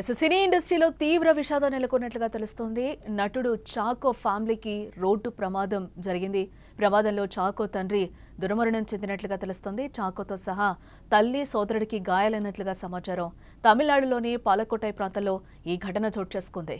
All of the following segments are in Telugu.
సినీ ఇండస్ట్రీలో తీవ్ర విషాదం నెలకొన్నట్లుగా తెలుస్తోంది. నటుడు చాకో ఫ్యామిలీకి రోడ్డు ప్రమాదం జరిగింది. ప్రమాదంలో చాకో తండ్రి దుర్మరణం చెందినట్లుగా తెలుస్తోంది. చాకోతో సహా తల్లి, సోదరుడికి గాయాలైనట్లుగా సమాచారం. తమిళనాడులోని పాలకోటై ప్రాంతంలో ఈ ఘటన చోటు చేసుకుంది.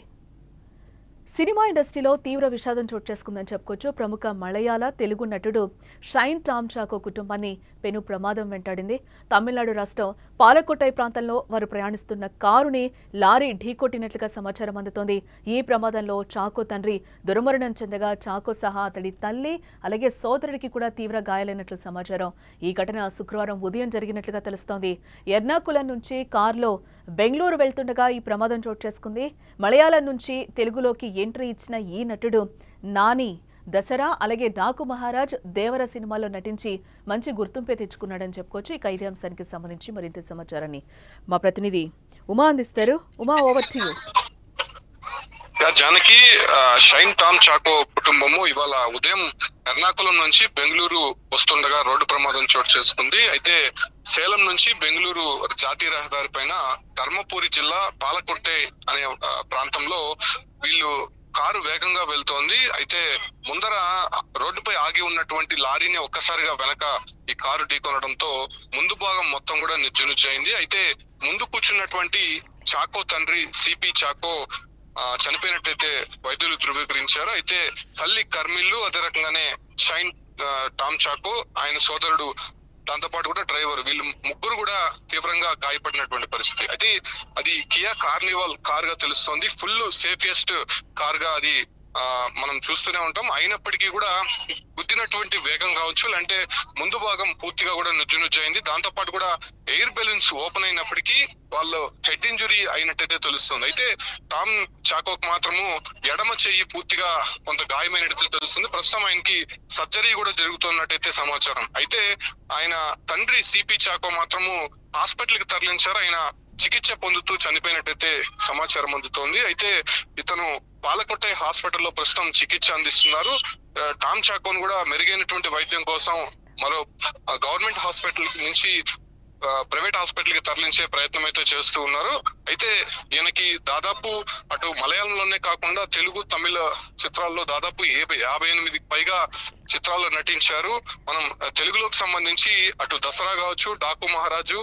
సినిమా ఇండస్ట్రీలో తీవ్ర విషాదం చోటు చేసుకుందని చెప్పుకోవచ్చు. ప్రముఖ మలయాళ, తెలుగు నటుడు షైన్ టామ్ చాకో కుటుంబాన్ని పెను ప్రమాదం వెంటాడింది. తమిళనాడు రాష్ట్రం పాలకోటై ప్రాంతంలో వారు ప్రయాణిస్తున్న కారుని లారీ ఢీకొట్టినట్లుగా సమాచారం అందుతోంది. ఈ ప్రమాదంలో చాకో తండ్రి దుర్మరణం చెందగా చాకో సహా అతడి తల్లి అలాగే సోదరుడికి కూడా తీవ్ర గాయాలైనట్లు సమాచారం. ఈ ఘటన శుక్రవారం ఉదయం జరిగినట్లుగా తెలుస్తోంది. ఎర్నాకులం నుంచి కారులో బెంగళూరు వెళ్తుండగా ఈ ప్రమాదం చోటు చేసుకుంది. మలయాళం నుంచి తెలుగులోకి ఎంట్రీ ఇచ్చిన ఈ నటుడు నాని, దసరా అలాగే డాకు మహారాజ్, దేవర సినిమాల్లో నటించి మంచి గుర్తింపే తెచ్చుకున్నాడని చెప్పుకోవచ్చు. ఇక ఇదే అంశానికి సంబంధించి మరింత సమాచారాన్ని మా ప్రతినిధి ఉమా అందిస్తారు. Uma, over to you. Janaki, Shine Tom Chacko కుటుంబము ఇవాళ ఉదయం ఎర్నాకులం నుంచి బెంగళూరు వస్తుండగా రోడ్డు ప్రమాదం చోటు చేసుకుంది. అయితే సేలం నుంచి బెంగళూరు జాతీయ రహదారి పైన ధర్మపురి జిల్లా పాలకొట్టె అనే ప్రాంతంలో వీళ్ళు కారు వేగంగా వెళ్తోంది. అయితే ముందర రోడ్డుపై ఆగి ఉన్నటువంటి లారీని ఒక్కసారిగా వెనక ఈ కారు ఢీకొనడంతో ముందు భాగం మొత్తం కూడా నిజ్జునుజ్జయింది. అయితే ముందు కూర్చున్నటువంటి చాకో తండ్రి సిపి చాకో చనిపోయినట్టయితే వైద్యులు ధృవీకరించారు. అయితే తల్లి కర్మిల్లు, అదే రకంగానే షైన్ టామ్ చాకో, ఆయన సోదరుడు, దాంతో పాటు కూడా డ్రైవర్, వీళ్ళు ముగ్గురు కూడా తీవ్రంగా గాయపడినటువంటి పరిస్థితి. అయితే అది కియా కార్నివాల్ కార్ గా తెలుస్తోంది. ఫుల్ సేఫెస్ట్ కార్ గా అది మనం చూస్తూనే ఉంటాం. అయినప్పటికీ కూడా గుద్దినటువంటి వేగం కావచ్చు, అంటే ముందు భాగం పూర్తిగా కూడా నుజ్జునుజ్జయింది. దాంతో పాటు కూడా ఎయిర్ బెలూన్స్ ఓపెన్ అయినప్పటికీ వాళ్ళు హెడ్ ఇంజురీ అయినట్టయితే తెలుస్తుంది. అయితే టామ్ చాకోకు మాత్రము ఎడమ చెయ్యి పూర్తిగా కొంత గాయమైనట్టయితే తెలుస్తుంది. ప్రస్తుతం ఆయనకి సర్జరీ కూడా జరుగుతున్నట్టయితే సమాచారం. అయితే ఆయన తండ్రి సిపి చాకో మాత్రము హాస్పిటల్ కి తరలించారు. ఆయన చికిత్స పొందుతూ చనిపోయినట్టయితే సమాచారం అందుతోంది. అయితే ఇతను పాలకొట్టై హాస్పిటల్లో ప్రస్తుతం చికిత్స అందిస్తున్నారు. టామ్ చాకోను కూడా మెరుగైనటువంటి వైద్యం కోసం మరో గవర్నమెంట్ హాస్పిటల్ నుంచి ప్రైవేట్ హాస్పిటల్ కి తరలించే ప్రయత్నం అయితే చేస్తూ ఉన్నారు. అయితే ఈయనకి దాదాపు అటు మలయాళంలోనే కాకుండా తెలుగు, తమిళ చిత్రాల్లో దాదాపు 58కి పైగా చిత్రాల్లో నటించారు. మనం తెలుగులోకి సంబంధించి అటు దసరా కావచ్చు, డాకు మహారాజు,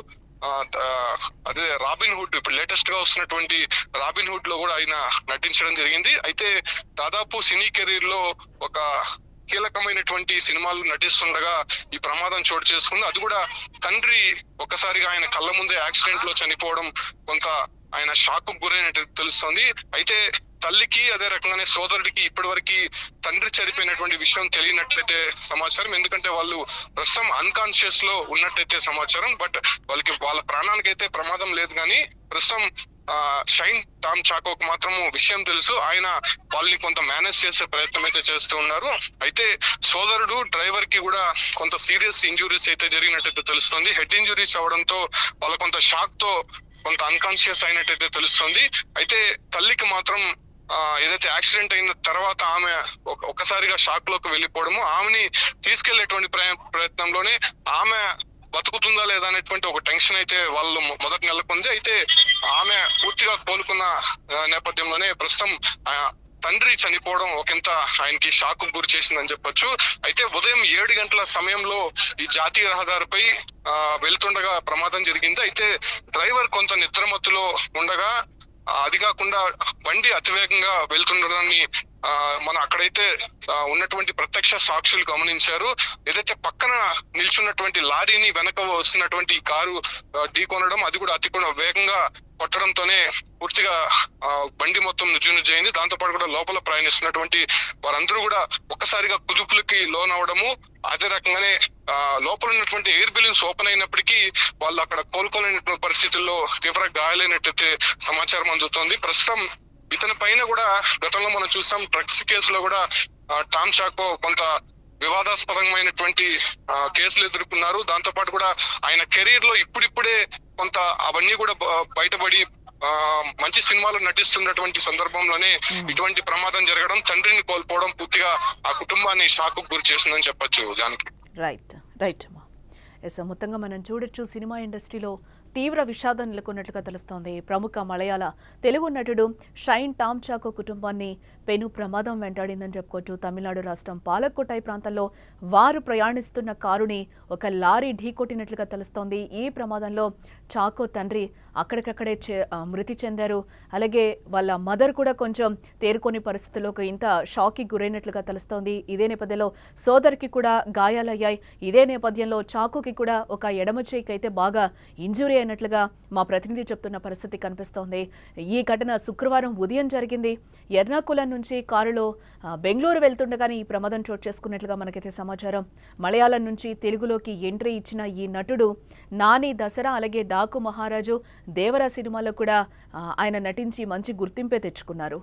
అదే రాబిన్ హుడ్, ఇప్పుడు లేటెస్ట్ గా వస్తున్నటువంటి రాబిన్ హుడ్ లో కూడా ఆయన నటించడం జరిగింది. అయితే దాదాపు సినీ కెరీర్ లో ఒక కీలకమైనటువంటి సినిమాలు నటిస్తుండగా ఈ ప్రమాదం చోటు చేసుకుంది. అది కూడా తండ్రి ఒక్కసారిగా ఆయన కళ్ళ ముందే యాక్సిడెంట్ లో చనిపోవడం కొంత ఆయన షాక్ కు గురైనట్టు తెలుస్తోంది. అయితే తల్లికి, అదే రకంగానే సోదరుడికి ఇప్పటి వరకు తండ్రి చనిపోయినటువంటి విషయం తెలియనట్లయితే సమాచారం. ఎందుకంటే వాళ్ళు ప్రస్తుతం అన్కాన్షియస్ లో ఉన్నట్టయితే సమాచారం. బట్ వాళ్ళ ప్రాణానికి అయితే ప్రమాదం లేదు, కానీ ప్రస్తుతం షైన్ టామ్ చాకోకు మాత్రము విషయం తెలుసు. ఆయన వాళ్ళని కొంత మేనేజ్ చేసే ప్రయత్నం అయితే చేస్తూ ఉన్నారు. అయితే సోదరుడు, డ్రైవర్ కి కూడా కొంత సీరియస్ ఇంజురీస్ అయితే జరిగినట్టయితే తెలుస్తుంది. హెడ్ ఇంజురీస్ అవడంతో వాళ్ళ కొంత షాక్ తో కొంత అన్కాన్షియస్ అయినట్టయితే తెలుస్తుంది. అయితే తల్లికి మాత్రం ఏదైతే యాక్సిడెంట్ అయిన తర్వాత ఆమె ఒక్కసారిగా షాక్ లోకి వెళ్ళిపోవడము, ఆమెని తీసుకెళ్లేటువంటి ప్రయత్నంలోనే ఆమె బతుకుతుందా లేదా అనేటువంటి ఒక టెన్షన్ అయితే వాళ్ళు మొదటి నెలకొంది. అయితే ఆమె పూర్తిగా కోలుకున్న నేపథ్యంలోనే ప్రస్తుతం తండ్రి చనిపోవడం ఒకంత ఆయనకి షాక్ గురి చేసిందని చెప్పొచ్చు. అయితే ఉదయం 7 గంటల సమయంలో ఈ జాతీయ రహదారిపై వెళ్తుండగా ప్రమాదం జరిగింది. అయితే డ్రైవర్ కొంత నిద్రమత్తులో ఉండగా, అది కాకుండా బండి అతివేగంగా వెళ్తుండడాన్ని మన అక్కడైతే ఉన్నటువంటి ప్రత్యక్ష సాక్షులు గమనించారు. ఏదైతే పక్కన నిల్చున్నటువంటి లారీని వెనక వస్తున్నటువంటి ఈ కారు ఢీకొనడం, అది కూడా అతి వేగంగా కొట్టడంతోనే పూర్తిగా బండి మొత్తం నుజ్జునుజ్జయింది. దాంతో పాటు కూడా లోపల ప్రయాణిస్తున్నటువంటి వారందరూ కూడా ఒక్కసారిగా కుదుపులకి లోనవడము, అదే రకంగానే లోపల ఉన్నటువంటి ఎయిర్ బెలూన్స్ ఓపెన్ అయినప్పటికీ వాళ్ళు అక్కడ కోలుకోలేనటువంటి పరిస్థితుల్లో తీవ్ర గాయాలైనట్టయితే సమాచారం అందుతోంది. ప్రస్తుతం ఇతని పైన కూడా గతంలో మనం చూసాం, డ్రగ్స్ కేసులో కూడా టామ్ చాకో కొంత వివాదాస్పదమైనటువంటి కేసులు ఎదుర్కొన్నారు. దాంతో పాటు కూడా ఆయన కెరీర్ లో ఇప్పుడిప్పుడే కొంత అవన్నీ కూడా బయటపడి మంచి సినిమాలు నటిస్తున్నటువంటి సందర్భంలోనే ఇటువంటి ప్రమాదం జరగడం, తండ్రిని కోల్పోవడం పూర్తిగా ఆ కుటుంబాన్ని షాక్ కు గురి చేసిందని చెప్పొచ్చు. జానకి. Right right. మొత్తంగా మనం చూడొచ్చు, సినిమా ఇండస్ట్రీలో తీవ్ర విషాదం నెలకొన్నట్లుగా తెలుస్తోంది. ప్రముఖ మలయాళ తెలుగు నటుడు షైన్ టామ్ చాకో కుటుంబాన్ని పెను ప్రమాదం వెంటాడిందని చెప్పుకోవచ్చు. తమిళనాడు రాష్ట్రం పాలక్కోటై ప్రాంతంలో వారు ప్రయాణిస్తున్న కారుని ఒక లారీ ఢీకొట్టినట్లుగా తెలుస్తోంది. ఈ ప్రమాదంలో చాకో తండ్రి అక్కడికక్కడే మృతి చెందారు. అలాగే వాళ్ళ మదర్ కూడా కొంచెం తేరుకోని పరిస్థితుల్లో ఇంత షాక్కి గురైనట్లుగా తెలుస్తోంది. ఇదే నేపథ్యంలో సోదరికి కూడా గాయాలయ్యాయి. ఇదే నేపథ్యంలో చాకోకి కూడా ఒక ఎడమ చేయికి అయితే బాగా ఇంజురీ అయినట్లుగా మా ప్రతినిధి చెప్తున్న పరిస్థితి కనిపిస్తోంది. ఈ ఘటన శుక్రవారం ఉదయం జరిగింది. ఎర్నాకులం నుంచి కారులో బెంగళూరు వెళ్తుండగానే ఈ ప్రమాదం చోటు చేసుకున్నట్లుగా మనకైతే సమాచారం. మలయాళం నుంచి తెలుగులోకి ఎంట్రీ ఇచ్చిన ఈ నటుడు నాని, దసరా అలాగే డాకు మహారాజు, దేవరా సినిమాలో కూడా ఆయన నటించి మంచి గుర్తింపే తెచ్చుకున్నారు.